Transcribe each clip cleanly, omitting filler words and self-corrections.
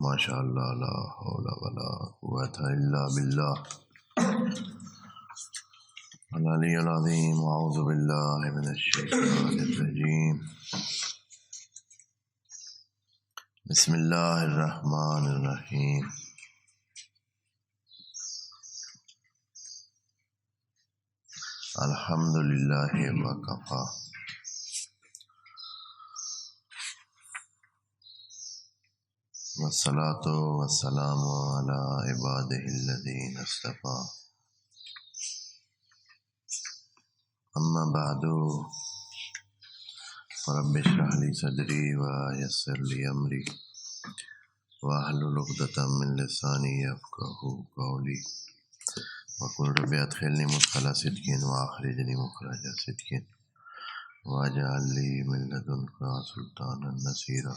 ماشاء اللہ لا حول ولا قوۃ الا باللہ العلی العظیم اعوذ باللہ من الشیطان الرجیم بسم اللہ الرحمن الرحیم الحمد للہ وکفی والصلاۃ والسلام علی عبادہ الذین اصطفیٰ اما بعد رب اشرح لی صدری ویسر لی امری واحلل عقدۃ من لسانی یفقہوا قولی وقل رب ادخلنی مدخل صدق واخرجنی مخرج صدق واجعل لی من لدنک سلطانا نصیرا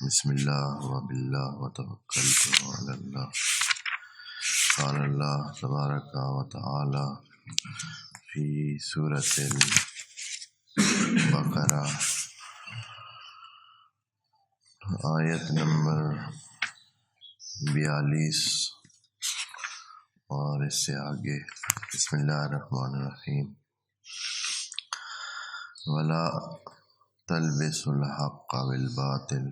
بسم اللہ وباللہ وتوکلت علی اللہ قال اللہ تبارک و تعالی فی سورۃ البقرہ آیت نمبر 42 اور اس سے آگے بسم اللہ الرحمن الرحیم ولا تلبسوا الحق بالباطل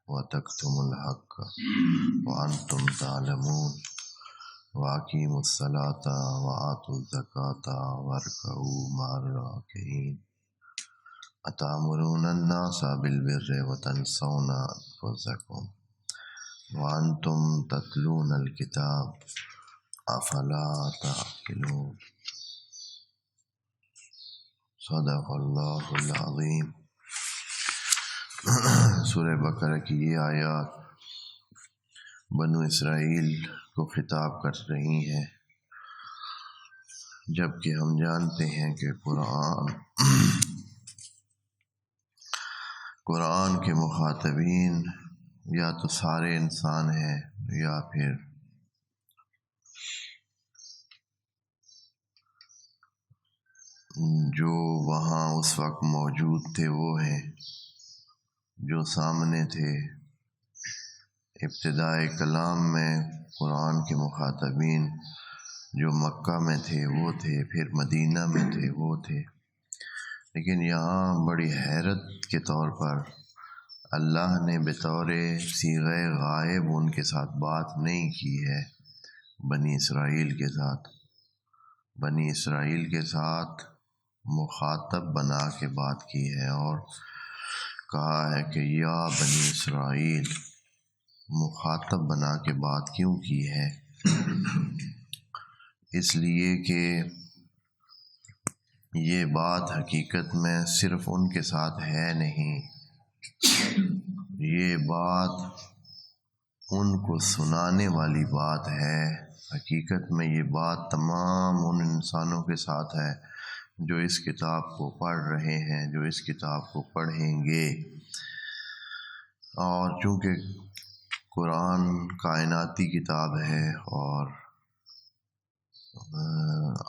وتکتموا الحق وانتم تعلمون واقیموا الصلاۃ وآتوا الزکاۃ وارکعوا مع الراکعین اتأمرون الناس بالبر وتنسون انفسکم وانتم تتلون الکتاب افلا تعقلون صدق اللہ العظیم۔ سورہ بقرہ کی یہ آیات بنو اسرائیل کو خطاب کر رہی ہیں، جبکہ ہم جانتے ہیں کہ قرآن کے مخاطبین یا تو سارے انسان ہیں یا پھر جو وہاں اس وقت موجود تھے وہ ہیں، جو سامنے تھے۔ ابتدائے کلام میں قرآن کے مخاطبین جو مکہ میں تھے وہ تھے، پھر مدینہ میں تھے وہ تھے، لیکن یہاں بڑی حیرت کے طور پر اللہ نے بطور صیغہ غائب ان کے ساتھ بات نہیں کی ہے، بنی اسرائیل کے ساتھ مخاطب بنا کے بات کی ہے، اور کہا ہے کہ یا بنی اسرائیل، مخاطب بنا کے بات کیوں کی ہے؟ اس لیے کہ یہ بات حقیقت میں صرف ان کے ساتھ ہے نہیں، یہ بات ان کو سنانے والی بات ہے۔ حقیقت میں یہ بات تمام ان انسانوں کے ساتھ ہے جو اس کتاب کو پڑھ رہے ہیں، جو اس کتاب کو پڑھیں گے۔ اور چونکہ قرآن کائناتی کتاب ہے اور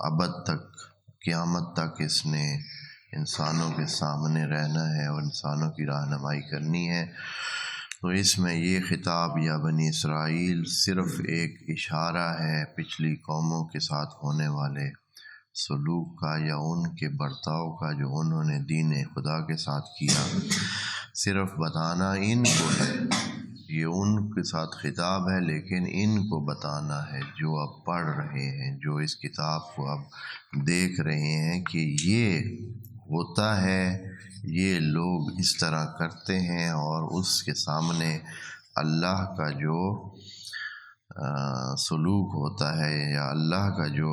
ابد تک، قیامت تک اس نے انسانوں کے سامنے رہنا ہے اور انسانوں کی رہنمائی کرنی ہے، تو اس میں یہ خطاب یا بنی اسرائیل صرف ایک اشارہ ہے پچھلی قوموں کے ساتھ ہونے والے سلوک کا یا ان کے برتاؤ کا جو انہوں نے دین خدا کے ساتھ کیا، صرف بتانا ان کو ہے، یہ ان کے ساتھ خطاب ہے، لیکن ان کو بتانا ہے جو اب پڑھ رہے ہیں، جو اس کتاب کو اب دیکھ رہے ہیں کہ یہ ہوتا ہے، یہ لوگ اس طرح کرتے ہیں، اور اس کے سامنے اللہ کا جو سلوک ہوتا ہے یا اللہ کا جو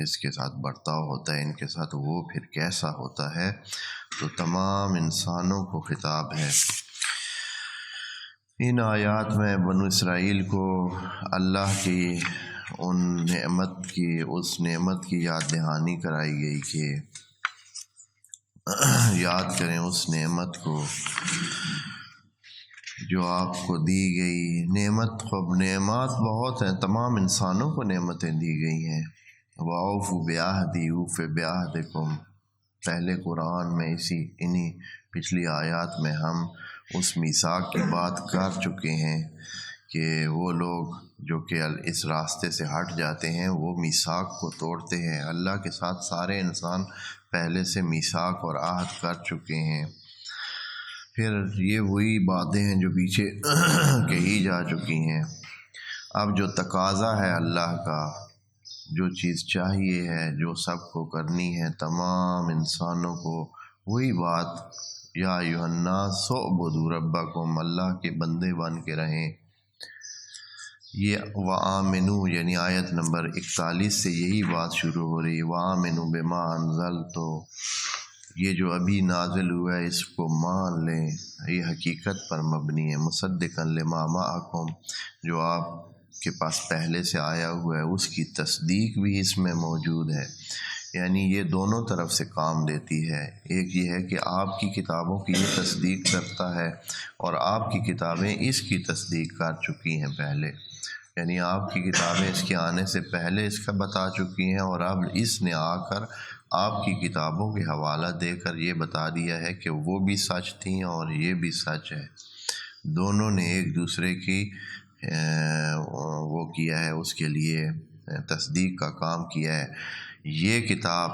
اس کے ساتھ برتاؤ ہوتا ہے ان کے ساتھ، وہ پھر کیسا ہوتا ہے، تو تمام انسانوں کو خطاب ہے۔ ان آیات میں بنو اسرائیل کو اللہ کی اس نعمت کی یاد دہانی کرائی گئی کہ یاد کریں اس نعمت کو جو آپ کو دی گئی۔ نعمات بہت ہیں، تمام انسانوں کو نعمتیں دی گئی ہیں۔ وَأَوْفُوا بِعَهْدِي أُوفِ بِعَهْدِكُمْ، پہلے قرآن میں انہی پچھلی آیات میں ہم اس میثاق کی بات کر چکے ہیں کہ وہ لوگ جو کہ اس راستے سے ہٹ جاتے ہیں وہ میثاق کو توڑتے ہیں۔ اللہ کے ساتھ سارے انسان پہلے سے میثاق اور عہد کر چکے ہیں۔ پھر یہ وہی باتیں ہیں جو پیچھے کہی جا چکی ہیں۔ اب جو تقاضا ہے اللہ کا، جو چیز چاہیے ہے، جو سب کو کرنی ہے، تمام انسانوں کو وہی بات، یا ایھا الناس اعبدوا ربکم، اللہ کے بندے بن کے رہیں۔ یہ وآمنوا یعنی آیت نمبر 41 سے یہی بات شروع ہو رہی ہے، وآمنوا بما انزلت، یہ جو ابھی نازل ہوا ہے اس کو مان لیں، یہ حقیقت پر مبنی ہے، مصدقا لما معکم، جو آپ کے پاس پہلے سے آیا ہوا ہے اس کی تصدیق بھی اس میں موجود ہے۔ یعنی یہ دونوں طرف سے کام دیتی ہے، ایک یہ ہے کہ آپ کی کتابوں کی یہ تصدیق کرتا ہے اور آپ کی کتابیں اس کی تصدیق کر چکی ہیں پہلے، یعنی آپ کی کتابیں اس کے آنے سے پہلے اس کا بتا چکی ہیں، اور اب اس نے آ کر آپ کی کتابوں کے حوالہ دے کر یہ بتا دیا ہے کہ وہ بھی سچ تھیں اور یہ بھی سچ ہے۔ دونوں نے ایک دوسرے کی وہ کیا ہے، اس کے لیے تصدیق کا کام کیا ہے۔ یہ کتاب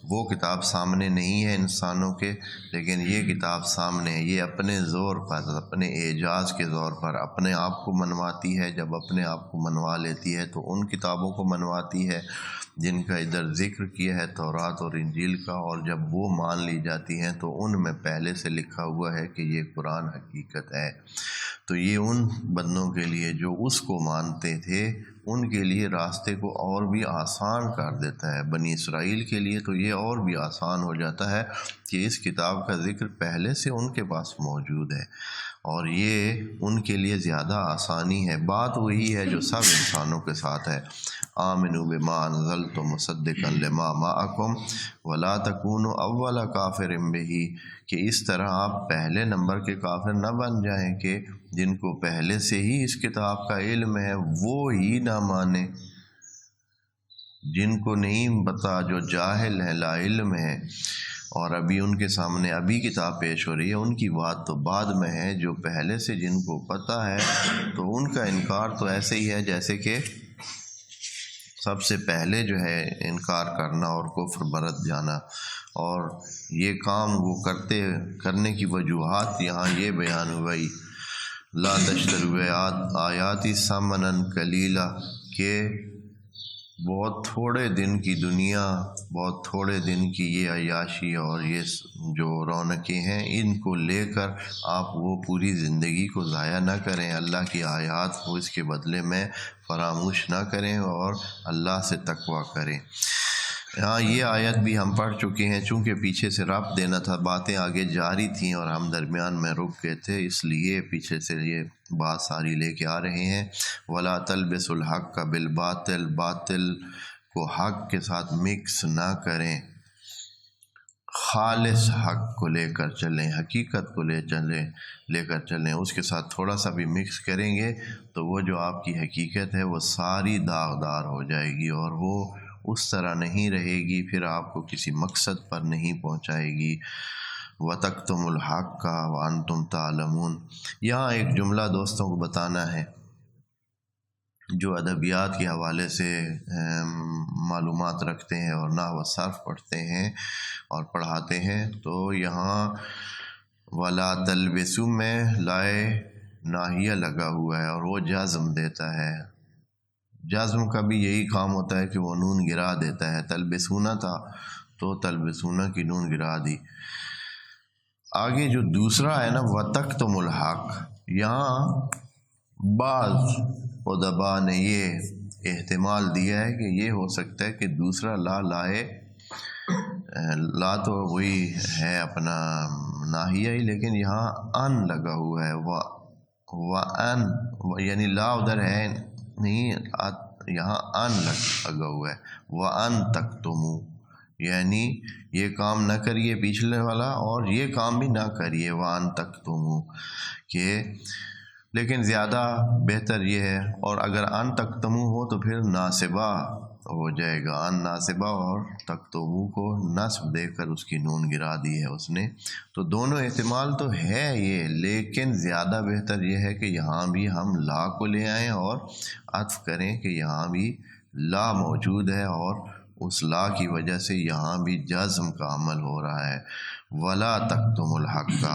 وہ کتاب سامنے نہیں ہے انسانوں کے، لیکن یہ کتاب سامنے ہے، یہ اپنے زور پر، اپنے اعجاز کے زور پر اپنے آپ کو منواتی ہے۔ جب اپنے آپ کو منوا لیتی ہے تو ان کتابوں کو منواتی ہے جن کا ادھر ذکر کیا ہے، تورات اور انجیل کا، اور جب وہ مان لی جاتی ہیں تو ان میں پہلے سے لکھا ہوا ہے کہ یہ قرآن حقیقت ہے۔ تو یہ ان بندوں کے لیے جو اس کو مانتے تھے ان کے لیے راستے کو اور بھی آسان کر دیتا ہے۔ بنی اسرائیل کے لیے تو یہ اور بھی آسان ہو جاتا ہے کہ اس کتاب کا ذکر پہلے سے ان کے پاس موجود ہے، اور یہ ان کے لیے زیادہ آسانی ہے۔ بات وہی ہے جو سب انسانوں کے ساتھ ہے، آمنوا بما انزلت مصدقا لما معکم ولا تکونوا اول کافر بہ، کہ اس طرح آپ پہلے نمبر کے کافر نہ بن جائیں کہ جن کو پہلے سے ہی اس کتاب کا علم ہے وہ ہی نہ مانے، جن کو نہیں پتا، جو جاہل ہے، لا علم ہے، اور ابھی ان کے سامنے ابھی کتاب پیش ہو رہی ہے، ان کی بات تو بعد میں ہے۔ جو پہلے سے جن کو پتہ ہے تو ان کا انکار تو ایسے ہی ہے جیسے کہ سب سے پہلے جو ہے انکار کرنا اور کفر برت جانا، اور یہ کام وہ کرنے کی وجوہات یہاں یہ بیان ہوئی، لا تشتروا آیاتی ثمنا قلیلا، کہ بہت تھوڑے دن کی دنیا، بہت تھوڑے دن کی یہ عیاشی اور یہ جو رونقیں ہیں، ان کو لے کر آپ وہ پوری زندگی کو ضائع نہ کریں، اللہ کی آیات کو اس کے بدلے میں فراموش نہ کریں اور اللہ سے تقویٰ کریں۔ ہاں یہ آیت بھی ہم پڑھ چکے ہیں، چونکہ پیچھے سے ربط دینا تھا، باتیں آگے جاری تھیں اور ہم درمیان میں رک گئے تھے، اس لیے پیچھے سے یہ بات ساری لے کے آ رہے ہیں۔ وَلَا تَلْبِسُوا الْحَقَّ بِالْبَاطِلِ، باطل کو حق کے ساتھ مکس نہ کریں، خالص حق کو لے کر چلیں، حقیقت کو لے کر چلیں، اس کے ساتھ تھوڑا سا بھی مکس کریں گے تو وہ جو آپ کی حقیقت ہے وہ ساری داغدار ہو جائے گی اور وہ اس طرح نہیں رہے گی، پھر آپ کو کسی مقصد پر نہیں پہنچائے گی۔ وَتَكْتُمُوا الْحَقَّ وَأَنْتُمْ تَعْلَمُونَ، یہاں ایک جملہ دوستوں کو بتانا ہے جو ادبیات کے حوالے سے معلومات رکھتے ہیں اور نحو و صرف پڑھتے ہیں اور پڑھاتے ہیں، تو یہاں وَلَا تَلْبِسُوا میں لائے ناہیہ لگا ہوا ہے اور وہ جزم دیتا ہے۔ جزم کا بھی یہی کام ہوتا ہے کہ وہ نون گرا دیتا ہے، تلبسونا تھا تو تلبسونا کی نون گرا دی۔ آگے جو دوسرا ہے نا وَتَكْتُمُ الْحَقَّ، یہاں بعض ادباء نے یہ احتمال دیا ہے کہ یہ ہو سکتا ہے کہ دوسرا لا لائے، لا تو وہی ہے اپنا ناہیہ ہی، لیکن یہاں ان لگا ہوا ہے، وَأَن، یعنی لا ادھر ہے نہیں، یہاں ان لگا ہوا ہے، وَأَن تَكْتُمُوا، یعنی یہ کام نہ کریے پچھلے والا اور یہ کام بھی نہ کریے، وَأَن تَكْتُمُوا، کہ لیکن زیادہ بہتر یہ ہے، اور اگر ان تکتمو ہو تو پھر ناصبہ ہو جائے گا ان ناصبہ، اور تکتبو کو نصب دے کر اس کی نون گرا دی ہے اس نے. تو دونوں احتمال تو ہے یہ، لیکن زیادہ بہتر یہ ہے کہ یہاں بھی ہم لا کو لے آئیں اور عطف کریں کہ یہاں بھی لا موجود ہے، اور اس لا کی وجہ سے یہاں بھی جزم کا عمل ہو رہا ہے. ولا تکتم الحق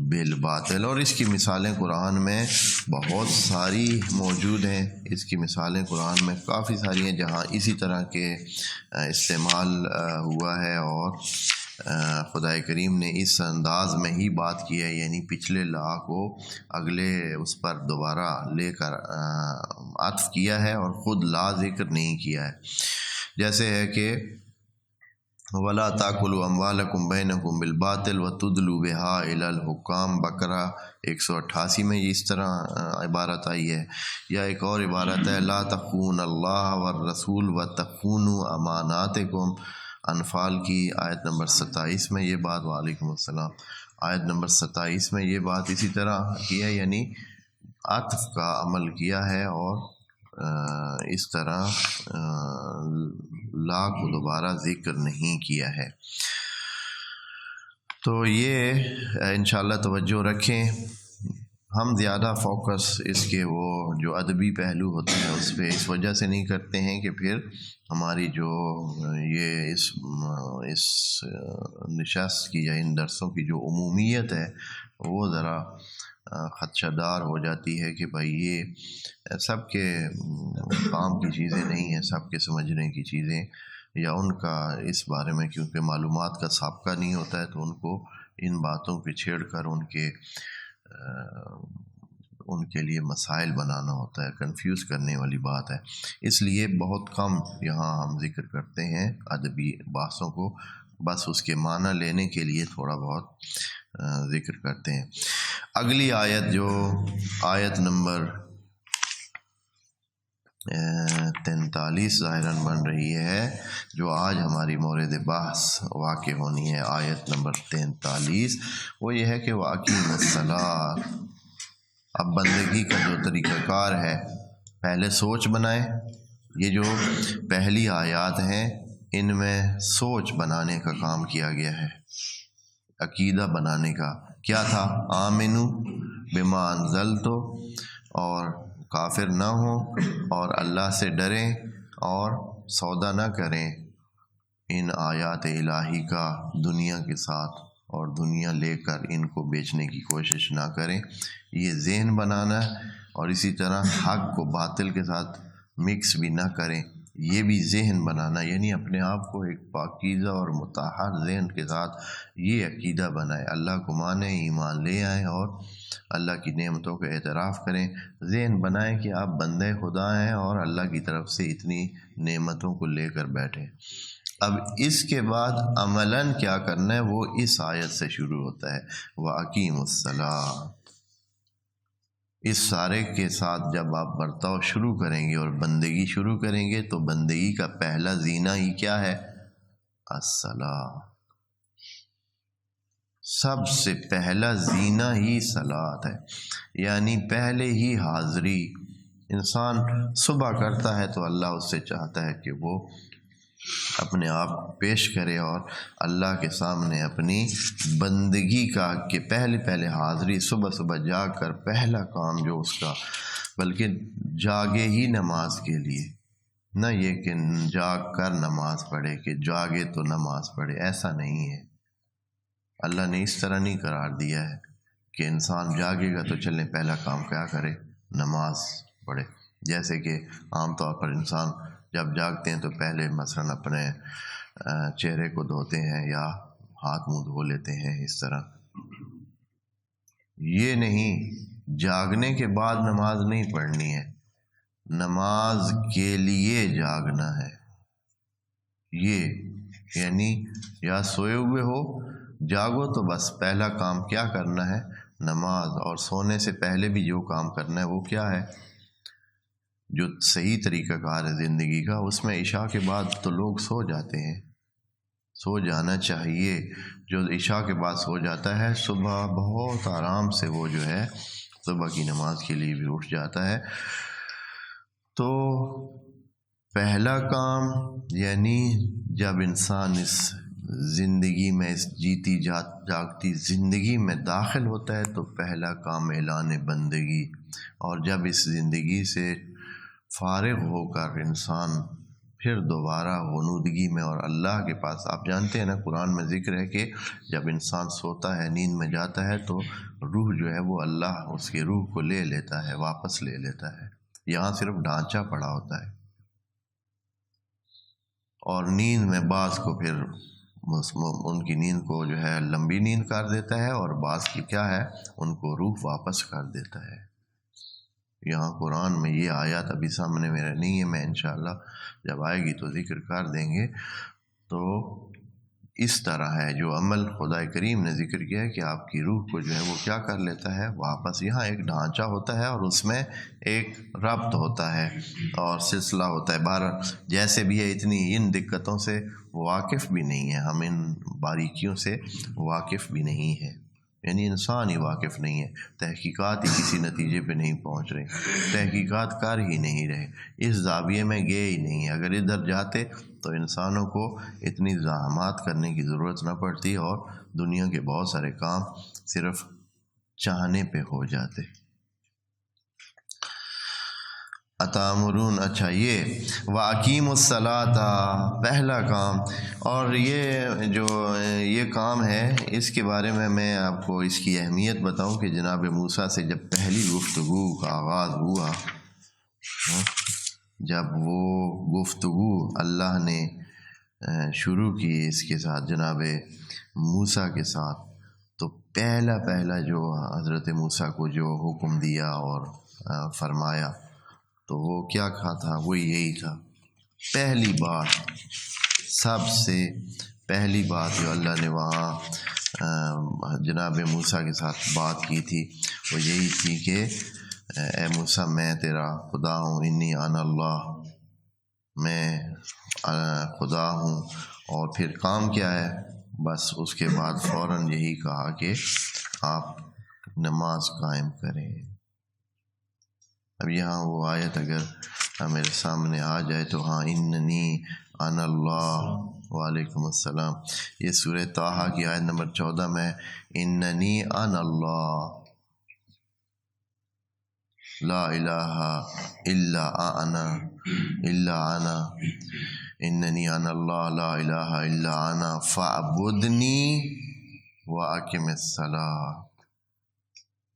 بالباطل. اور اس کی مثالیں قرآن میں بہت ساری موجود ہیں، اس کی مثالیں قرآن میں کافی ساری ہیں جہاں اسی طرح کے استعمال ہوا ہے، اور خدائے کریم نے اس انداز میں ہی بات کی ہے، یعنی پچھلے لا کو اگلے اس پر دوبارہ لے کر عطف کیا ہے اور خود لا ذکر نہیں کیا ہے. جیسے ہے کہ وَلَا تَأْكُلُوا أَمْوَالَكُمْ بَيْنَكُمْ بِالْبَاطِلِ وَتُدْلُوا بِهَا إِلَى الْحُكَّامِ. بقرہ 188 میں اس طرح عبارت آئی ہے. یا ایک اور عبارت ہے لَا تَخُونُوا اللَّهَ وَالرَّسُولَ وَتَخُونُوا أَمَانَاتِكُمْ. انفال کی آیت نمبر 27 میں یہ بات، وعلیکم السلام، آیت نمبر 27 میں یہ بات اسی طرح کی ہے، یعنی عطف کا عمل کیا ہے اور اس طرح لا کو دوبارہ ذکر نہیں کیا ہے. تو یہ انشاءاللہ توجہ رکھیں. ہم زیادہ فوکس اس کے وہ جو ادبی پہلو ہوتے ہیں اس پہ اس وجہ سے نہیں کرتے ہیں کہ پھر ہماری جو یہ اس نشست کی یا ان درسوں کی جو عمومیت ہے وہ ذرا خدشہ دار ہو جاتی ہے کہ بھائی یہ سب کے کام کی چیزیں نہیں ہیں، سب کے سمجھنے کی چیزیں، یا ان کا اس بارے میں کیونکہ معلومات کا سابقہ نہیں ہوتا ہے تو ان کو ان باتوں پہ چھیڑ کر ان کے لیے مسائل بنانا ہوتا ہے، کنفیوز کرنے والی بات ہے. اس لیے بہت کم یہاں ہم ذکر کرتے ہیں ادبی بحثوں کو، بس اس کے معنی لینے کے لیے تھوڑا بہت ذکر کرتے ہیں. اگلی آیت جو آیت نمبر 43 ظاہراً بن رہی ہے، جو آج ہماری مورد بحث واقع ہونی ہے، آیت نمبر 43، وہ یہ ہے کہ وَأَقِیمُوا الصَّلَاۃَ. اب بندگی کا جو طریقہ کار ہے، پہلے سوچ بنائے. یہ جو پہلی آیات ہیں ان میں سوچ بنانے کا کام کیا گیا ہے، عقیدہ بنانے کا. کیا تھا؟ آمنو بما انزلت، اور کافر نہ ہوں اور اللہ سے ڈریں اور سودا نہ کریں ان آیات الہی کا دنیا کے ساتھ، اور دنیا لے کر ان کو بیچنے کی کوشش نہ کریں. یہ ذہن بنانا ہے. اور اسی طرح حق کو باطل کے ساتھ مکس بھی نہ کریں، یہ بھی ذہن بنانا، یعنی اپنے آپ کو ایک پاکیزہ اور مطہر ذہن کے ساتھ یہ عقیدہ بنائے، اللہ کو مانیں، ایمان لے آئیں اور اللہ کی نعمتوں کا اعتراف کریں. ذہن بنائیں کہ آپ بندے خدا ہیں اور اللہ کی طرف سے اتنی نعمتوں کو لے کر بیٹھیں. اب اس کے بعد عملاً کیا کرنا ہے وہ اس آیت سے شروع ہوتا ہے، وَأَقِیمُوا الصَّلَاۃَ. اس سارے کے ساتھ جب آپ برتاؤ شروع کریں گے اور بندگی شروع کریں گے تو بندگی کا پہلا زینہ ہی کیا ہے؟ الصلاۃ. سب سے پہلا زینہ ہی صلاۃ ہے، یعنی پہلے ہی حاضری. انسان صبح کرتا ہے تو اللہ اس سے چاہتا ہے کہ وہ اپنے آپ پیش کرے اور اللہ کے سامنے اپنی بندگی کا کہ پہلے حاضری، صبح صبح جاگ کر پہلا کام جو اس کا، بلکہ جاگے ہی نماز کے لیے، نہ یہ کہ جاگ کر نماز پڑھے کہ جاگے تو نماز پڑھے. ایسا نہیں ہے، اللہ نے اس طرح نہیں قرار دیا ہے کہ انسان جاگے گا تو چلیں پہلا کام کیا کرے؟ نماز پڑھے. جیسے کہ عام طور پر انسان جب جاگتے ہیں تو پہلے مثلاً اپنے چہرے کو دھوتے ہیں یا ہاتھ منہ دھو لیتے ہیں. اس طرح یہ نہیں، جاگنے کے بعد نماز نہیں پڑھنی ہے، نماز کے لیے جاگنا ہے. یہ یعنی یا سوئے ہوئے ہو، جاگو تو بس پہلا کام کیا کرنا ہے؟ نماز. اور سونے سے پہلے بھی جو کام کرنا ہے وہ کیا ہے؟ جو صحیح طریقہ کار ہے زندگی کا، اس میں عشاء کے بعد تو لوگ سو جاتے ہیں، سو جانا چاہیے. جو عشاء کے بعد سو جاتا ہے صبح بہت آرام سے وہ جو ہے صبح کی نماز کے لیے بھی اٹھ جاتا ہے. تو پہلا کام یعنی جب انسان اس زندگی میں، اس جیتی جاگتی زندگی میں داخل ہوتا ہے تو پہلا کام اعلان بندگی، اور جب اس زندگی سے فارغ ہو کر انسان پھر دوبارہ غنودگی میں اور اللہ کے پاس، آپ جانتے ہیں نا قرآن میں ذکر ہے کہ جب انسان سوتا ہے، نیند میں جاتا ہے تو روح جو ہے وہ اللہ اس کے روح کو لے لیتا ہے، واپس لے لیتا ہے، یہاں صرف ڈھانچہ پڑا ہوتا ہے، اور نیند میں بعض کو پھر ان کی نیند کو جو ہے لمبی نیند کر دیتا ہے، اور بعض کی کیا ہے ان کو روح واپس کر دیتا ہے۔ یہاں قرآن میں یہ آیات ابھی سامنے میرے نہیں ہے، میں انشاءاللہ جب آئے گی تو ذکر کر دیں گے۔ تو اس طرح ہے جو عمل خدا کریم نے ذکر کیا ہے کہ آپ کی روح کو جو ہے وہ کیا کر لیتا ہے واپس۔ یہاں ایک ڈھانچہ ہوتا ہے اور اس میں ایک ربط ہوتا ہے اور سلسلہ ہوتا ہے، بہرحال جیسے بھی ہے اتنی ان دقتوں سے واقف بھی نہیں ہے، ہم ان باریکیوں سے واقف بھی نہیں ہیں، یعنی انسان ہی واقف نہیں ہے، تحقیقات ہی کسی نتیجے پہ نہیں پہنچ رہے، تحقیقات کر ہی نہیں رہے، اس زاویے میں گئے ہی نہیں، اگر ادھر جاتے تو انسانوں کو اتنی زحمات کرنے کی ضرورت نہ پڑتی اور دنیا کے بہت سارے کام صرف چاہنے پہ ہو جاتے۔ اتامرون، اچھا یہ وَأَقِیمُوا الصَّلَاةَ پہلا کام، اور یہ کام ہے، اس کے بارے میں آپ کو اس کی اہمیت بتاؤں کہ جناب موسیٰ سے جب پہلی گفتگو کا آغاز ہوا، جب وہ گفتگو اللہ نے شروع کی اس کے ساتھ جناب موسیٰ کے ساتھ، تو پہلا جو حضرت موسیٰ کو جو حکم دیا اور فرمایا تو وہ کیا تھا، وہ یہی تھا، پہلی بات، سب سے پہلی بات جو اللہ نے وہاں جناب موسیٰ کے ساتھ بات کی تھی وہ یہی تھی کہ اے موسیٰ میں تیرا خدا ہوں، انی انا اللہ، میں خدا ہوں، اور پھر کام کیا ہے، بس اس کے بعد فوراً یہی کہا کہ آپ نماز قائم کریں۔ اب یہاں وہ آیت اگر میرے سامنے آ جائے تو ہاں، اننی انا اللہ، وعلیکم السلام، یہ سورہ طٰہٰ کی آیت نمبر 14 میں اننی انا اللہ لا الہ الا انا اننی انا اللہ لا الہ الا انا فاعبدنی واقم الصلاۃ۔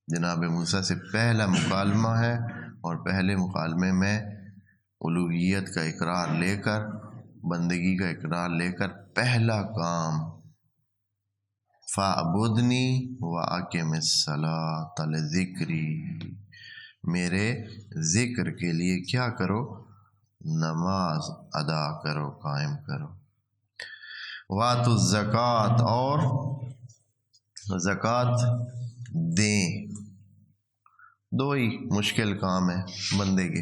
جناب موسیٰ سے پہلا مکالمہ ہے، اور پہلے مکالمے میں الوہیت کا اقرار لے کر، بندگی کا اقرار لے کر، پہلا کام فاعبدنی واقم الصلاۃ لذکری، میرے ذکر کے لیے کیا کرو، نماز ادا کرو، قائم کرو۔ واتوا الزکوٰۃ، اور زکوٰۃ دیں۔ دو ہی مشکل کام ہے بندے کے،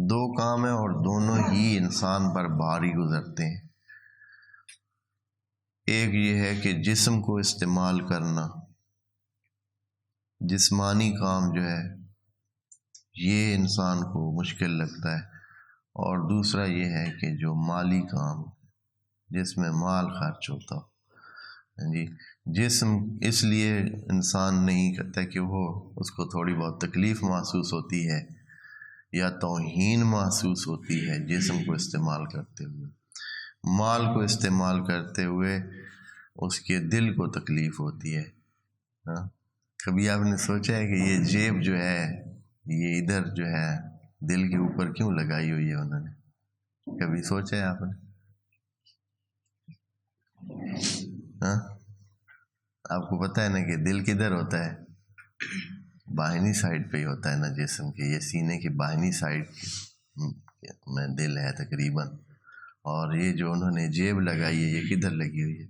دو کام ہیں اور دونوں ہی انسان پر بھاری گزرتے ہیں۔ ایک یہ ہے کہ جسم کو استعمال کرنا، جسمانی کام جو ہے یہ انسان کو مشکل لگتا ہے، اور دوسرا یہ ہے کہ جو مالی کام جس میں مال خرچ ہوتا ہو، جی جسم اس لیے انسان نہیں کرتا کہ وہ اس کو تھوڑی بہت تکلیف محسوس ہوتی ہے یا توہین محسوس ہوتی ہے جسم کو استعمال کرتے ہوئے، مال کو استعمال کرتے ہوئے اس کے دل کو تکلیف ہوتی ہے۔ کبھی آپ نے سوچا ہے کہ یہ جیب جو ہے یہ ادھر جو ہے دل کے اوپر کیوں لگائی ہوئی ہے انہوں نے؟ کبھی سوچا ہے آپ نے؟ آپ کو پتہ ہے نا کہ دل کدھر ہوتا ہے؟ باہنی سائڈ پہ ہی ہوتا ہے نا جسم کے، یہ سینے کی باہنی سائڈ میں دل ہے تقریباً، اور یہ جو انہوں نے جیب لگائی ہے یہ کدھر لگی ہوئی ہے؟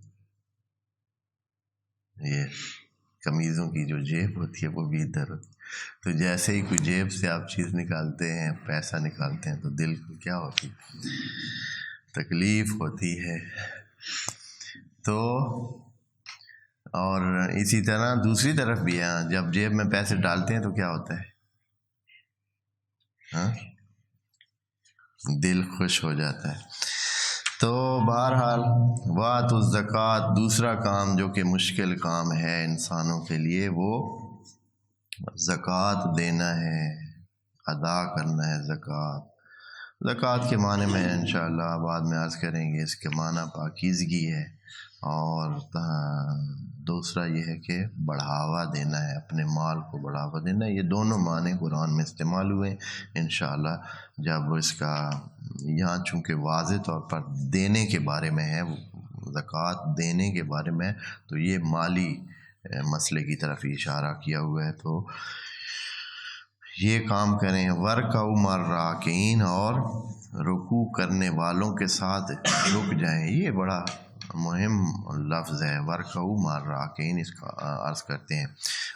یہ قمیضوں کی جو جیب ہوتی ہے وہ بھی ادھر ہوتی ہے۔ تو جیسے ہی کوئی جیب سے آپ چیز نکالتے ہیں، پیسہ نکالتے ہیں، تو دل کو کیا ہوتی ہے؟ تکلیف ہوتی ہے۔ تو اور اسی طرح دوسری طرف بھی ہے، جب جیب میں پیسے ڈالتے ہیں تو کیا ہوتا ہے؟ دل خوش ہو جاتا ہے۔ تو بہرحال وآتوا الزکوٰۃ، دوسرا کام جو کہ مشکل کام ہے انسانوں کے لیے، وہ زکوٰۃ دینا ہے، ادا کرنا ہے زکوٰۃ۔ زکوٰۃ کے معنی میں انشاءاللہ بعد میں عرض کریں گے، اس کے معنی پاکیزگی ہے، اور دوسرا یہ ہے کہ بڑھاوا دینا ہے، اپنے مال کو بڑھاوا دینا ہے۔ یہ دونوں معنی قرآن میں استعمال ہوئے انشاءاللہ۔ جب اس کا یہاں چونکہ واضح طور پر دینے کے بارے میں ہے، زکوٰۃ دینے کے بارے میں، تو یہ مالی مسئلے کی طرف اشارہ کیا ہوا ہے۔ تو یہ کام کریں، وَارْكَعُوا مَعَ الرَّاكِعِينَ، اور رکوع کرنے والوں کے ساتھ رک جائیں۔ یہ بڑا مہم لفظ ہے، وَارْكَعُوا مَعَ الرَّاكِعِينَ، اس کا عرض کرتے ہیں۔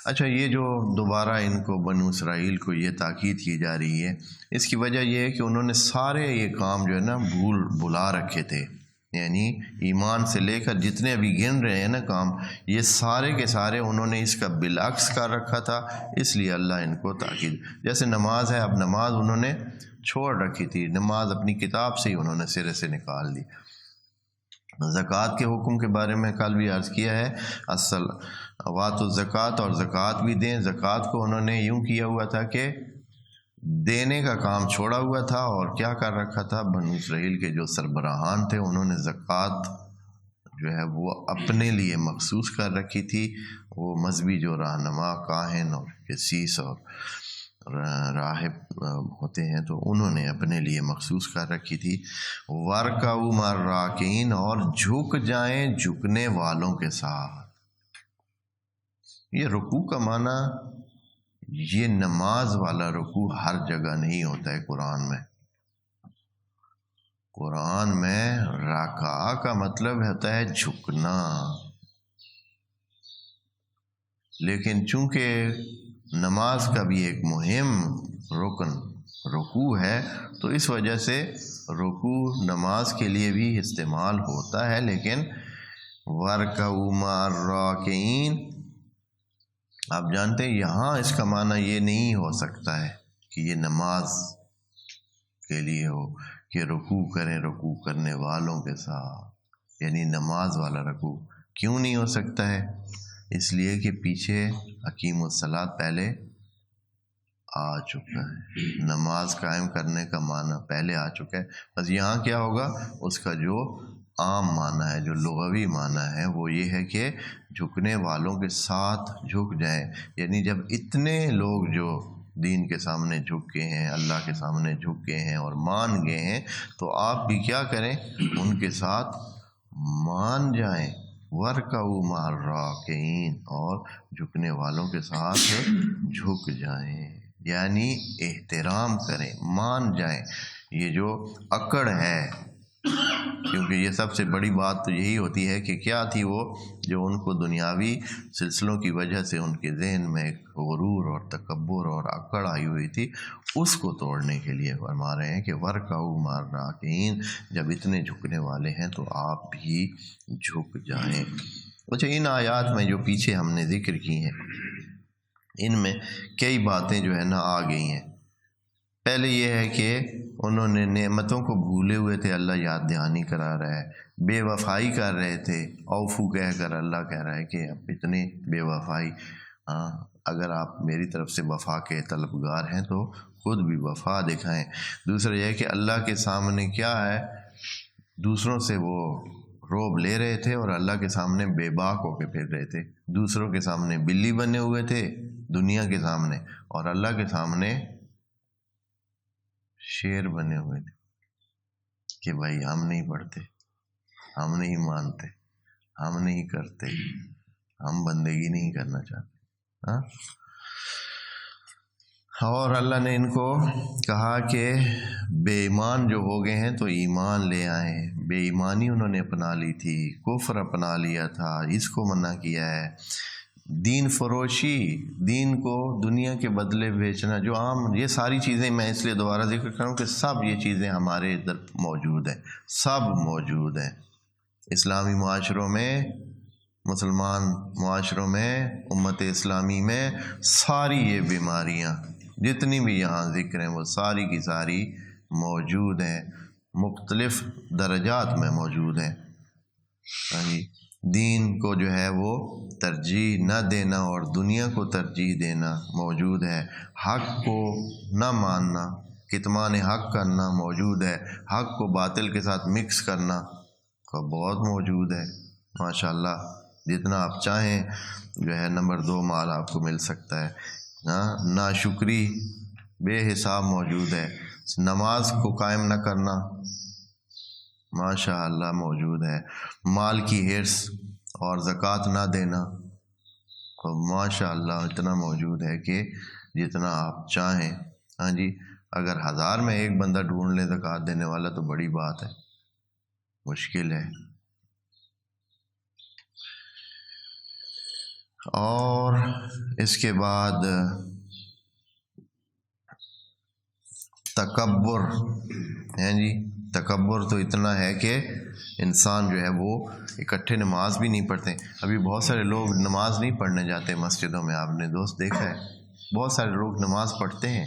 اچھا، یہ جو دوبارہ ان کو بنو اسرائیل کو یہ تاکید کی جا رہی ہے، اس کی وجہ یہ ہے کہ انہوں نے سارے یہ کام جو ہے نا بھلا رکھے تھے، یعنی ایمان سے لے کر جتنے ابھی گن رہے ہیں نا کام، یہ سارے کے سارے انہوں نے اس کا بالعکس کر رکھا تھا، اس لیے اللہ ان کو تاکید۔ جیسے نماز ہے، اب نماز انہوں نے چھوڑ رکھی تھی، نماز اپنی کتاب سے ہی انہوں نے سرے سے نکال دی۔ زکوٰۃ کے حکم کے بارے میں کل بھی عرض کیا ہے، وآتوا الزکوٰۃ، اور زکوٰۃ بھی دیں۔ زکوٰۃ کو انہوں نے یوں کیا ہوا تھا کہ دینے کا کام چھوڑا ہوا تھا، اور کیا کر رکھا تھا، بنو اسرائیل کے جو سربراہان تھے انہوں نے زکوٰۃ جو ہے وہ اپنے لیے مخصوص کر رکھی تھی۔ وہ مذہبی جو رہنما، کاہن اور قسیس اور راہب ہوتے ہیں، تو انہوں نے اپنے لیے مخصوص کر رکھی تھی۔ وَارْكَعُوا مَعَ الرَّاكِعِينَ، اور جھک جائیں جھکنے والوں کے ساتھ۔ یہ رکوع کا معنی، یہ نماز والا رکوع ہر جگہ نہیں ہوتا ہے قرآن میں۔ قرآن میں رکع کا مطلب ہوتا ہے جھکنا، لیکن چونکہ نماز کا بھی ایک مہم رکن رکوع ہے، تو اس وجہ سے رکوع نماز کے لیے بھی استعمال ہوتا ہے، لیکن وَارْكَعُوا مَعَ الرَّاكِعِينَ، آپ جانتے ہیں یہاں اس کا معنی یہ نہیں ہو سکتا ہے کہ یہ نماز کے لیے ہو کہ رکوع کریں رکوع کرنے والوں کے ساتھ، یعنی نماز والا رکوع۔ کیوں نہیں ہو سکتا ہے؟ اس لیے کہ پیچھے اقیموا الصلاۃ پہلے آ چکا ہے، نماز قائم کرنے کا معنی پہلے آ چکا ہے۔ بس یہاں کیا ہوگا، اس کا جو عام معنی ہے، جو لغوی معنی ہے، وہ یہ ہے کہ جھکنے والوں کے ساتھ جھک جائیں، یعنی جب اتنے لوگ جو دین کے سامنے جھک گئے ہیں، اللہ کے سامنے جھک گئے ہیں اور مان گئے ہیں، تو آپ بھی کیا کریں، ان کے ساتھ مان جائیں۔ وَارْكَعُوا مَعَ الرَّاكِعِينَ، اور جھکنے والوں کے ساتھ جھک جائیں، یعنی احترام کریں، مان جائیں۔ یہ جو اکڑ ہے، کیونکہ یہ سب سے بڑی بات تو یہی ہوتی ہے کہ کیا تھی وہ، جو ان کو دنیاوی سلسلوں کی وجہ سے ان کے ذہن میں ایک غرور اور تکبر اور اکڑ آئی ہوئی تھی، اس کو توڑنے کے لیے فرما رہے ہیں کہ وَارْكَعُوا مَعَ الرَّاكِعِينَ، جب اتنے جھکنے والے ہیں تو آپ بھی جھک جائیں۔ اچھا، ان آیات میں جو پیچھے ہم نے ذکر کی ہیں، ان میں کئی باتیں جو ہے نا آ گئی ہیں۔ پہلے یہ ہے کہ انہوں نے نعمتوں کو بھولے ہوئے تھے، اللہ یاد دہانی کرا رہا ہے، بے وفائی کر رہے تھے، اوفو کہہ کر اللہ کہہ رہا ہے کہ اب اتنے بے وفائی، اگر آپ میری طرف سے وفا کے طلبگار ہیں تو خود بھی وفا دکھائیں۔ دوسرا یہ ہے کہ اللہ کے سامنے کیا ہے، دوسروں سے وہ روب لے رہے تھے اور اللہ کے سامنے بے باک ہو کے پھر رہے تھے، دوسروں کے سامنے بلی بنے ہوئے تھے دنیا کے سامنے، اور اللہ کے سامنے شیر بنے ہوئے تھے کہ بھائی ہم نہیں پڑھتے، ہم نہیں مانتے، ہم نہیں کرتے، ہم بندگی نہیں کرنا چاہتے۔ اور اللہ نے ان کو کہا کہ بے ایمان جو ہو گئے ہیں تو ایمان لے آئیں۔ بے ایمانی انہوں نے اپنا لی تھی، کفر اپنا لیا تھا، اس کو منع کیا ہے۔ دین فروشی، دین کو دنیا کے بدلے بیچنا، جو عام یہ ساری چیزیں میں اس لیے دوبارہ ذکر کروں کہ سب یہ چیزیں ہمارے ادھر موجود ہیں، سب موجود ہیں اسلامی معاشروں میں، مسلمان معاشروں میں، امت اسلامی میں، ساری یہ بیماریاں جتنی بھی یہاں ذکر ہیں وہ ساری کی ساری موجود ہیں، مختلف درجات میں موجود ہیں۔ دین کو جو ہے وہ ترجیح نہ دینا اور دنیا کو ترجیح دینا موجود ہے، حق کو نہ ماننا، کتمان حق کرنا موجود ہے، حق کو باطل کے ساتھ مکس کرنا کا بہت موجود ہے۔ ماشاءاللہ جتنا آپ چاہیں جو ہے نمبر 2 مال آپ کو مل سکتا ہے۔ ناشکری بے حساب موجود ہے، نماز کو قائم نہ کرنا ماشاء اللہ موجود ہے، مال کی حرص اور زکوٰۃ نہ دینا ماشاء اللہ اتنا موجود ہے کہ جتنا آپ چاہیں۔ اگر 1000 میں ایک بندہ ڈھونڈ لے زکوٰۃ دینے والا تو بڑی بات ہے، مشکل ہے۔ اور اس کے بعد تکبر تکبر تو اتنا ہے کہ انسان جو ہے وہ اکٹھے نماز بھی نہیں پڑھتے۔ ابھی بہت سارے لوگ نماز نہیں پڑھنے جاتے مسجدوں میں، آپ نے دوست دیکھا ہے، بہت سارے لوگ نماز پڑھتے ہیں،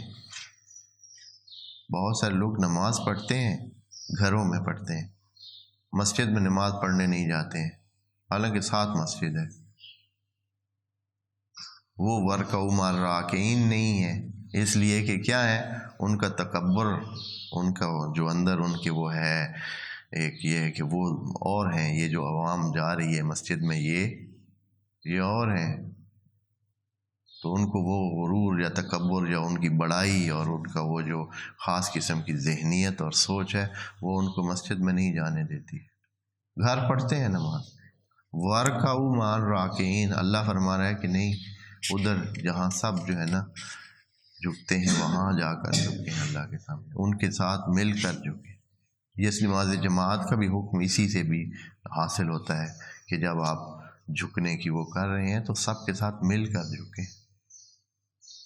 بہت سارے لوگ نماز پڑھتے ہیں، گھروں میں پڑھتے ہیں، مسجد میں نماز پڑھنے نہیں جاتے ہیں، حالانکہ 7 مسجد ہے۔ وہ ورکعوا مع الراکعین نہیں ہے، اس لیے کہ کیا ہے، ان کا تکبر، ان کا جو اندر ان کے وہ ہے، ایک یہ ہے کہ وہ اور ہیں، یہ جو عوام جا رہی ہے مسجد میں یہ اور ہیں، تو ان کو وہ غرور یا تکبر یا ان کی بڑائی اور ان کا وہ جو خاص قسم کی ذہنیت اور سوچ ہے وہ ان کو مسجد میں نہیں جانے دیتی۔ گھر پڑھتے ہیں نماز، ورکعوا مع الراکعین، اللہ فرما رہا ہے کہ نہیں، ادھر جہاں سب جو ہے نا جھکتے ہیں وہاں جا کر جھکے ہیں اللہ کے سامنے، ان کے ساتھ مل کر جھکے۔ یہ نماز جماعت کا بھی حکم اسی سے بھی حاصل ہوتا ہے کہ جب آپ جھکنے کی وہ کر رہے ہیں تو سب کے ساتھ مل کر جھکیں،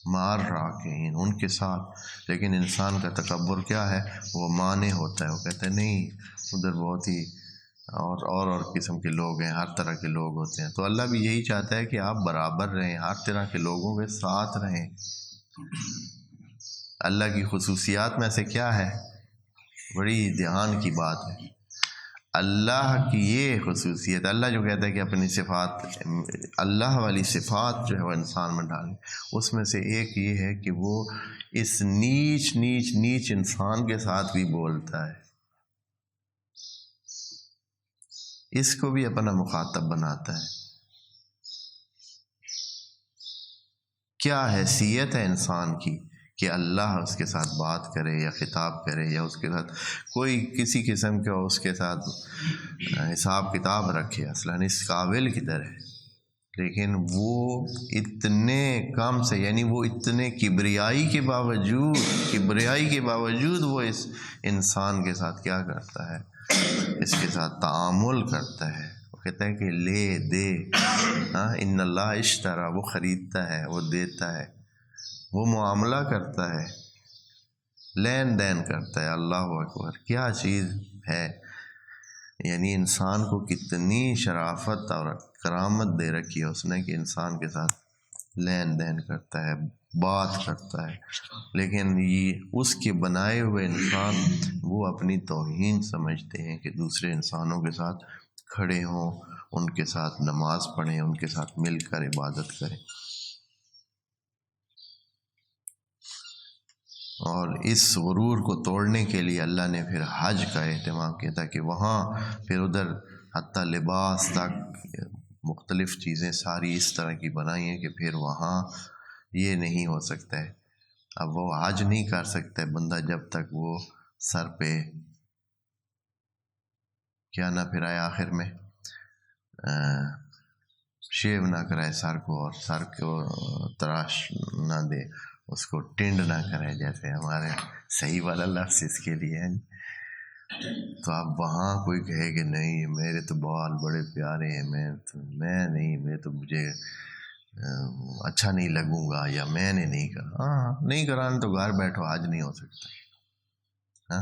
مع الراکعین، ان کے ساتھ۔ لیکن انسان کا تکبر کیا ہے، وہ مانے ہوتا ہے، وہ کہتے ہیں نہیں ادھر بہت ہی اور قسم کے لوگ ہیں، ہر طرح کے لوگ ہوتے ہیں۔ تو اللہ بھی یہی چاہتا ہے کہ آپ برابر رہیں، ہر طرح کے لوگوں کے ساتھ رہیں۔ اللہ کی خصوصیات میں سے کیا ہے، بڑی دھیان کی بات ہے، اللہ کی یہ خصوصیت، اللہ جو کہتا ہے کہ اپنی صفات، اللہ والی صفات جو ہے وہ انسان میں ڈالیں، اس میں سے ایک یہ ہے کہ وہ اس نیچ انسان کے ساتھ بھی بولتا ہے، اس کو بھی اپنا مخاطب بناتا ہے۔ کیا حیثیت ہے انسان کی کہ اللہ اس کے ساتھ بات کرے یا خطاب کرے یا اس کے ساتھ کوئی کسی قسم کا اس کے ساتھ حساب کتاب رکھے، اصلاً اس قابل کی طرح، لیکن وہ اتنے کم سے، یعنی وہ اتنے کبریائی کے باوجود وہ اس انسان کے ساتھ کیا کرتا ہے، اس کے ساتھ تعامل کرتا ہے۔ وہ کہتا ہے کہ لے دے، ان اللہ اشترا، وہ خریدتا ہے، وہ دیتا ہے، وہ معاملہ کرتا ہے، لین دین کرتا ہے۔ اللہ اکبر، کیا چیز ہے، یعنی انسان کو کتنی شرافت اور کرامت دے رکھی ہے اس نے کہ انسان کے ساتھ لین دین کرتا ہے، بات کرتا ہے، لیکن یہ اس کے بنائے ہوئے انسان وہ اپنی توہین سمجھتے ہیں کہ دوسرے انسانوں کے ساتھ کھڑے ہوں، ان کے ساتھ نماز پڑھیں، ان کے ساتھ مل کر عبادت کریں۔ اور اس غرور کو توڑنے کے لیے اللہ نے پھر حج کا اہتمام کیا، تاکہ وہاں پھر ادھر حتیٰ لباس تک مختلف چیزیں ساری اس طرح کی بنائی ہیں کہ پھر وہاں یہ نہیں ہو سکتا ہے، اب وہ حج نہیں کر سکتا ہے بندہ جب تک وہ سر پہ کیا نہ پھرائے، آخر میں شیو نہ کرائے سر کو، اور سر کو تراش نہ دے، اس کو ٹنڈ نہ کرے، جیسے ہمارے صحیح والا لفظ اس کے لیے ہے۔ تو اب وہاں کوئی کہے کہ نہیں میرے تو بال بڑے پیارے ہیں، میں نہیں، مجھے اچھا نہیں لگوں گا، یا میں نے نہیں کرا، نہیں کرانا تو گھر بیٹھو، حج نہیں ہو سکتا۔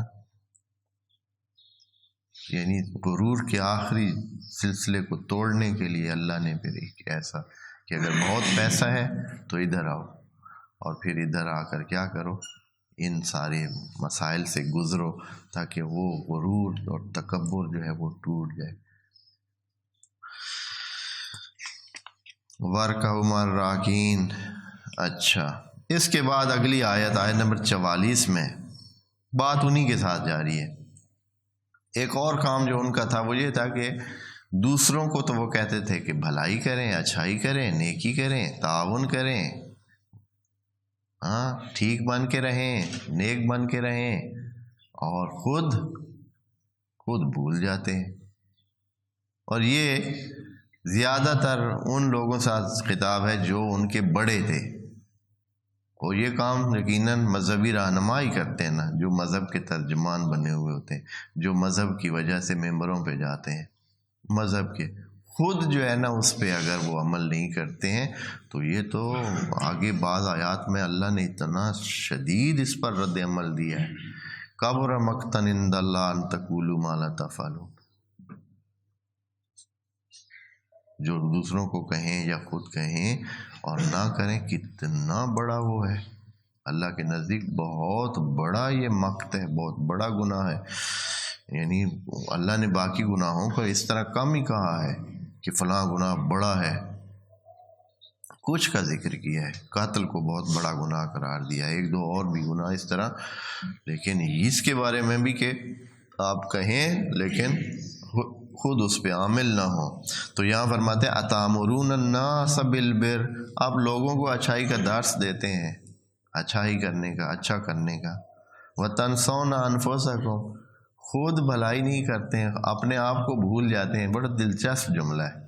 یعنی غرور کے آخری سلسلے کو توڑنے کے لیے اللہ نے پھر ایک ایسا کہ اگر بہت پیسہ ہے تو ادھر آؤ، اور پھر ادھر آ کر کیا کرو، ان سارے مسائل سے گزرو تاکہ وہ غرور اور تکبر جو ہے وہ ٹوٹ جائے۔ وَارْكَعُوا مَعَ الرَّاكِعِينَ۔ اچھا، اس کے بعد اگلی آیت نمبر 44 میں بات انہی کے ساتھ جاری ہے۔ ایک اور کام جو ان کا تھا وہ یہ تھا کہ دوسروں کو تو وہ کہتے تھے کہ بھلائی کریں، اچھائی کریں، نیکی کریں، تعاون کریں، ہاں ٹھیک بن کے رہیں، نیک بن کے رہیں، اور خود بھول جاتے ہیں۔ اور یہ زیادہ تر ان لوگوں سے خطاب ہے جو ان کے بڑے تھے، اور یہ کام یقیناً مذہبی رہنمائی کرتے ہیں نا، جو مذہب کے ترجمان بنے ہوئے ہوتے ہیں، جو مذہب کی وجہ سے ممبروں پہ جاتے ہیں مذہب کے، خود جو ہے نا اس پہ اگر وہ عمل نہیں کرتے ہیں تو یہ تو آگے بعض آیات میں اللہ نے اتنا شدید اس پر رد عمل دیا ہے، کبر مقتا عند اللہ ان تقولوا ما لا تفعلون، جو دوسروں کو کہیں یا خود کہیں اور نہ کریں، کتنا بڑا وہ ہے اللہ کے نزدیک، بہت بڑا یہ مقت ہے، بہت بڑا گناہ ہے۔ یعنی اللہ نے باقی گناہوں کو اس طرح کم ہی کہا ہے کہ فلاں گناہ بڑا ہے، کچھ کا ذکر کیا ہے، قتل کو بہت بڑا گناہ قرار دیا ہے، ایک دو اور بھی گناہ اس طرح، لیکن اس کے بارے میں بھی کہ آپ کہیں لیکن خود اس پہ عامل نہ ہو۔ تو یہاں فرماتے ہیں اتامرون الناس بالبر، آپ لوگوں کو اچھائی کا درس دیتے ہیں، اچھائی کرنے کا، اچھا کرنے کا، وتنسون انفسکم، خود بھلائی نہیں کرتے ہیں، اپنے آپ کو بھول جاتے ہیں۔ بڑا دلچسپ جملہ ہے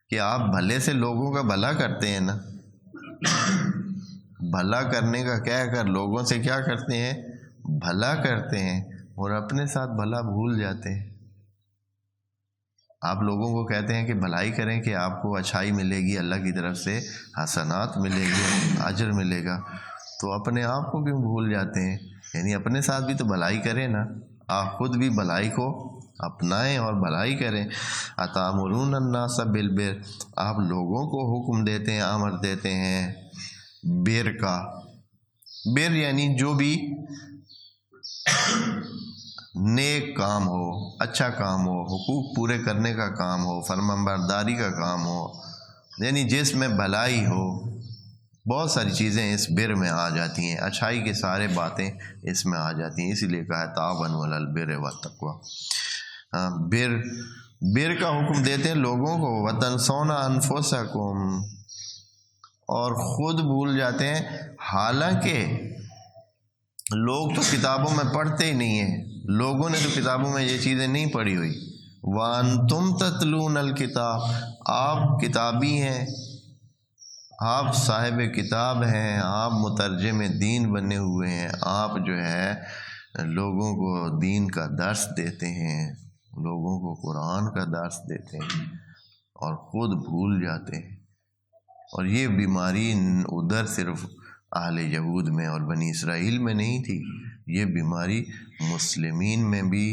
کہ آپ بھلے سے لوگوں کا بھلا کرتے ہیں نا، بھلا کرنے کا کہہ کر لوگوں سے کیا کرتے ہیں، بھلا کرتے ہیں، اور اپنے ساتھ بھلا بھول جاتے ہیں۔ آپ لوگوں کو کہتے ہیں کہ بھلائی کریں کہ آپ کو اچھائی ملے گی، اللہ کی طرف سے حسنات ملے گی، اجر ملے گا، تو اپنے آپ کو کیوں بھول جاتے ہیں؟ یعنی اپنے ساتھ بھی تو بھلائی کریں نا، آپ خود بھی بھلائی کو اپنائیں اور بھلائی کریں۔ اتامرون الناس بالبر، آپ لوگوں کو حکم دیتے ہیں، امر دیتے ہیں بر کا، بر یعنی جو بھی نیک کام ہو، اچھا کام ہو، حقوق پورے کرنے کا کام ہو، فرمانبرداری کا کام ہو، یعنی جس میں بھلائی ہو، بہت ساری چیزیں اس بر میں آ جاتی ہیں، اچھائی کے سارے باتیں اس میں آ جاتی ہیں، اسی لیے کہا ہے تعاونوا علی البر والتقوی۔ بر کا حکم دیتے ہیں لوگوں کو، وتنسون انفسکم، اور خود بھول جاتے ہیں، حالانکہ لوگ تو کتابوں میں پڑھتے ہی نہیں ہیں، لوگوں نے تو کتابوں میں یہ چیزیں نہیں پڑھی ہوئی۔ وَأَنْتُمْ تَتْلُونَ الْكِتَابَ، آپ کتابی ہیں، آپ صاحب کتاب ہیں، آپ مترجم دین بنے ہوئے ہیں، آپ جو ہے لوگوں کو دین کا درس دیتے ہیں، لوگوں کو قرآن کا درس دیتے ہیں، اور خود بھول جاتے ہیں۔ اور یہ بیماری ادھر صرف اہل یہود میں اور بنی اسرائیل میں نہیں تھی، یہ بیماری مسلمین میں بھی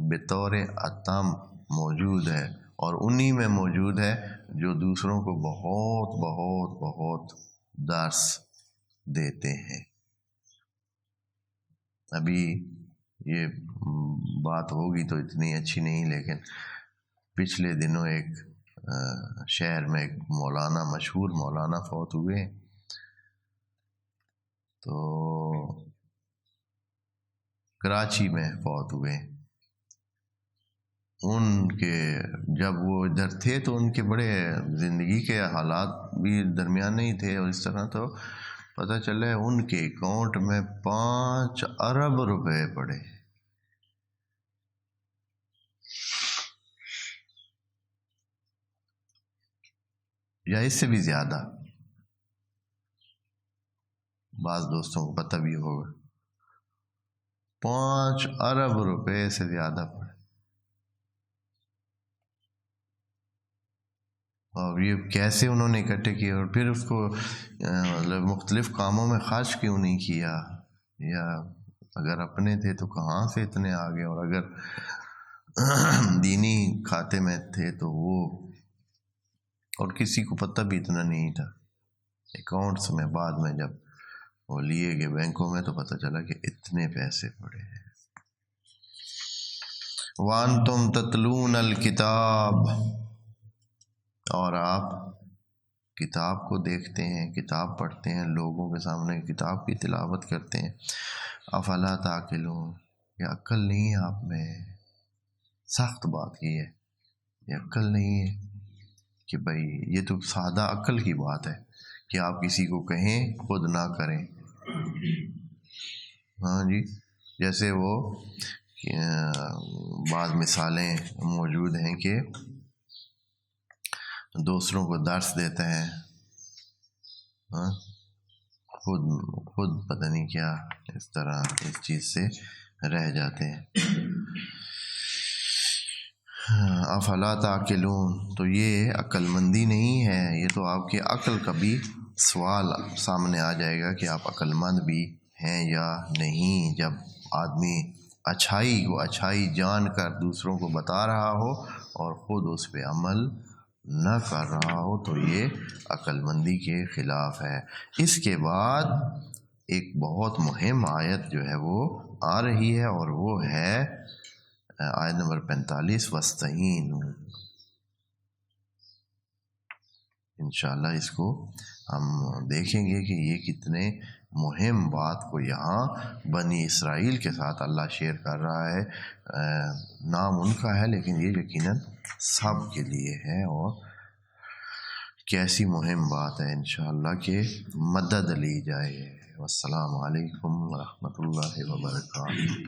بطور عام موجود ہے، اور انہی میں موجود ہے جو دوسروں کو بہت بہت بہت درس دیتے ہیں۔ ابھی یہ بات ہوگی تو اتنی اچھی نہیں، لیکن پچھلے دنوں ایک شہر میں ایک مولانا، مشہور مولانا فوت ہوئے، تو کراچی میں فوت ہوئے۔ ان کے جب وہ ادھر تھے تو ان کے بڑے زندگی کے حالات بھی درمیانے ہی تھے، اور اس طرح تو پتہ چلا ان کے اکاؤنٹ میں 5 ارب روپے پڑے، یا اس سے بھی زیادہ، بعض دوستوں کو پتہ بھی ہوگا، 5 ارب روپے سے زیادہ پڑے۔ اور یہ کیسے انہوں نے اکٹھے کیے، اور پھر اس کو مطلب مختلف کاموں میں خرچ کیوں نہیں کیا، یا اگر اپنے تھے تو کہاں سے اتنے آگے، اور اگر دینی کھاتے میں تھے تو وہ، اور کسی کو پتہ بھی اتنا نہیں تھا، اکاؤنٹس میں بعد میں جب وہ لیے گئے بینکوں میں تو پتہ چلا کہ اتنے پیسے پڑے ہیں۔ وَأَنْتُمْ تَتْلُونَ الْكِتَابَ، اور آپ کتاب کو دیکھتے ہیں، کتاب پڑھتے ہیں، لوگوں کے سامنے کتاب کی تلاوت کرتے ہیں۔ افلا تعقلون، یہ عقل نہیں ہے آپ میں؟ سخت بات یہ ہے، یہ عقل نہیں ہے کہ بھائی یہ تو سادہ عقل کی بات ہے کہ آپ کسی کو کہیں خود نہ کریں۔ ہاں جی، جیسے وہ بعض مثالیں موجود ہیں کہ دوسروں کو درس دیتے ہیں، ہاں خود پتہ نہیں کیا اس طرح اس چیز سے رہ جاتے ہیں۔ افلا تعقلون، تو یہ عقل مندی نہیں ہے، یہ تو آپ کی عقل کا بھی سوال سامنے آ جائے گا کہ آپ عقل مند بھی ہیں یا نہیں۔ جب آدمی اچھائی کو اچھائی جان کر دوسروں کو بتا رہا ہو اور خود اس پہ عمل نہ کر رہا ہو تو یہ عقل مندی کے خلاف ہے۔ اس کے بعد ایک بہت مہم آیت جو ہے وہ آ رہی ہے، اور وہ ہے آیت نمبر 45، وَاسْتَعِینُوا۔ انشاءاللہ اس کو ہم دیکھیں گے کہ یہ کتنے مہم بات کو یہاں بنی اسرائیل کے ساتھ اللہ شیئر کر رہا ہے۔ نام ان کا ہے لیکن یہ یقیناً سب کے لیے ہے، اور کیسی مہم بات ہے انشاءاللہ کہ مدد لی جائے۔ والسلام علیکم ورحمۃ اللہ وبرکاتہ۔